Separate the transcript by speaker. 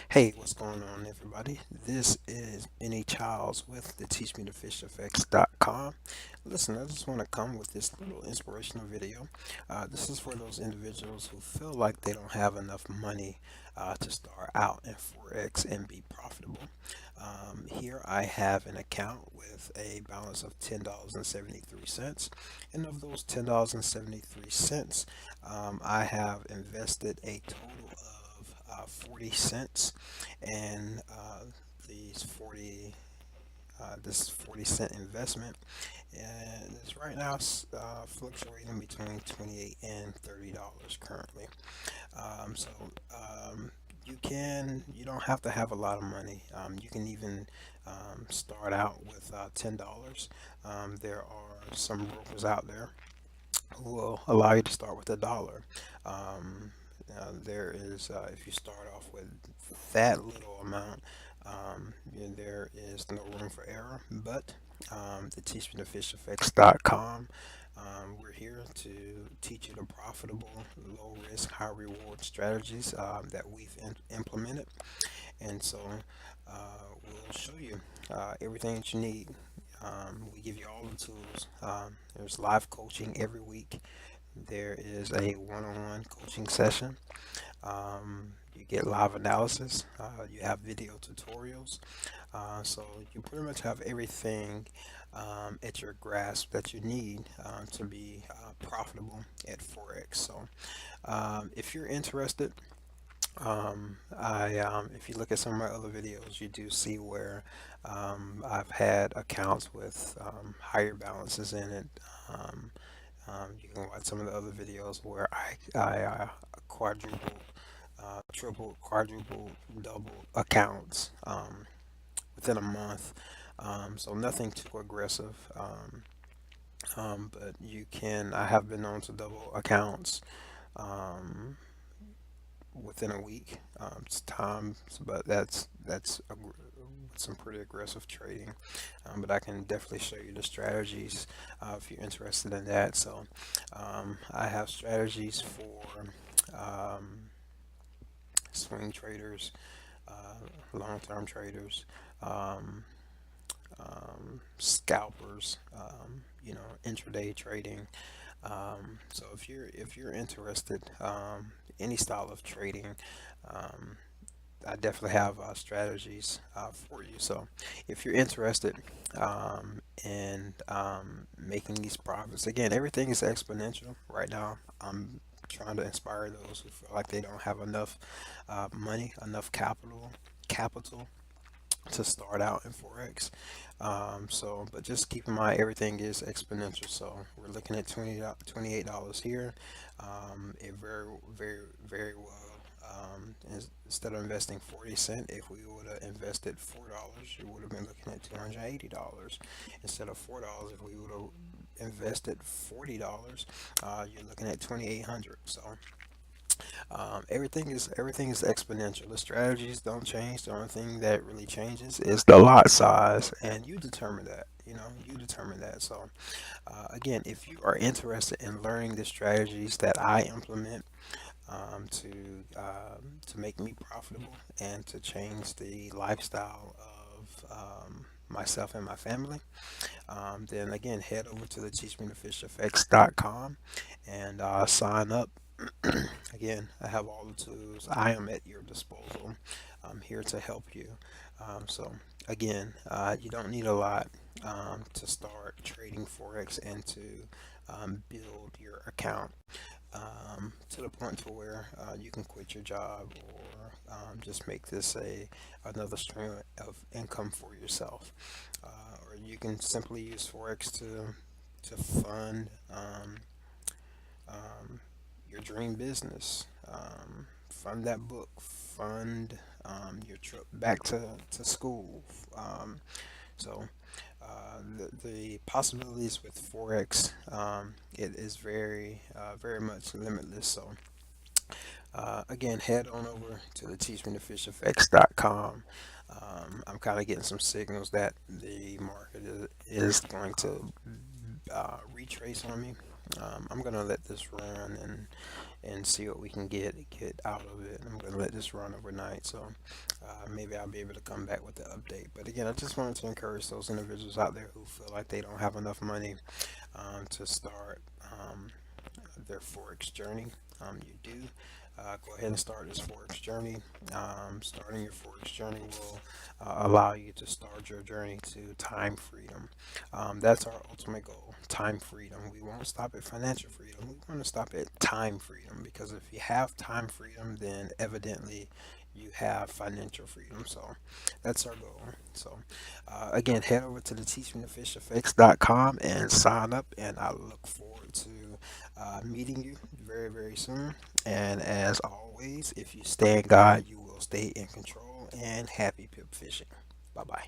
Speaker 1: Hey, what's going on, everybody? This is Bennie Childs with the teachmetofishfx.com. Listen, I just want to come with this little inspirational video. This is for those individuals who feel like they don't have enough money to start out in Forex and be profitable. Here I have an account with a balance of $10.73. And of those $10.73, I have invested a total of 40 cents, and these 40 this 40-cent investment, and it's right now fluctuating between 28 and $30 currently. So you don't have to have a lot of money. You can even start out with $10. There are some brokers out there who will allow you to start with $1. There is, if you start off with that little amount, there is no room for error. But the teachmetofishfx.com, we're here to teach you the profitable, low risk, high reward strategies that we've implemented. And so we'll show you everything that you need. We give you all the tools. There's live coaching every week. There is a one-on-one coaching session. You get live analysis. You have video tutorials. So you pretty much have everything at your grasp that you need to be profitable at Forex. So if you're interested, if you look at some of my other videos, you do see where I've had accounts with higher balances in it. You can watch some of the other videos where I quadruple, triple, quadruple, double accounts within a month. So nothing too aggressive. But I have been known to double accounts within a week. It's time, but some pretty aggressive trading. But I can definitely show you the strategies if you're interested in that. So I have strategies for swing traders, long-term traders, um, scalpers, intraday trading. So if you're interested, any style of trading, um, I definitely have strategies for you. So if you're interested in making these profits, again, everything is exponential right now. I'm trying to inspire those who feel like they don't have enough money, enough capital to start out in Forex. But just keep in mind everything is exponential. So we're looking at $28 here. It very well. Instead of investing 40 cents, if we would have invested $4, you would have been looking at $280. Instead of $4, if we would have invested $40, you're looking at 2,800. So everything is exponential. The strategies don't change. The only thing that really changes is the lot size, and you determine that. You determine that. So again, if you are interested in learning the strategies that I implement to make me profitable and to change the lifestyle of myself and my family, then again, head over to the teachmetofishfx.com and sign up. Again, I have all the tools. I am at your disposal. I'm here to help you. So again, you don't need a lot to start trading Forex and to build your account to the point to where you can quit your job or just make this another stream of income for yourself. Or you can simply use Forex to fund um, your dream business, fund that book, fund your trip back to school. So the possibilities with Forex, it is very much limitless. So again, head on over to the teachmetofishfx.com. I'm kind of getting some signals that the market is going to retrace on me. I'm gonna let this run and see what we can get out of it. I'm gonna let this run overnight, so maybe I'll be able to come back with the update. But again, I just wanted to encourage those individuals out there who feel like they don't have enough money to start their Forex journey. You do. Go ahead and start this Forex journey. Starting your Forex journey will allow you to start your journey to time freedom. That's our ultimate goal, time freedom. We won't stop at financial freedom. We want to stop at time freedom because if you have time freedom, then evidently you have financial freedom. So that's our goal. So again, head over to the teachmethefisheffects.com and sign up, and I look forward to meeting you very, very soon. And as always, if you stay in God, you will stay in control. And happy pip fishing. Bye bye.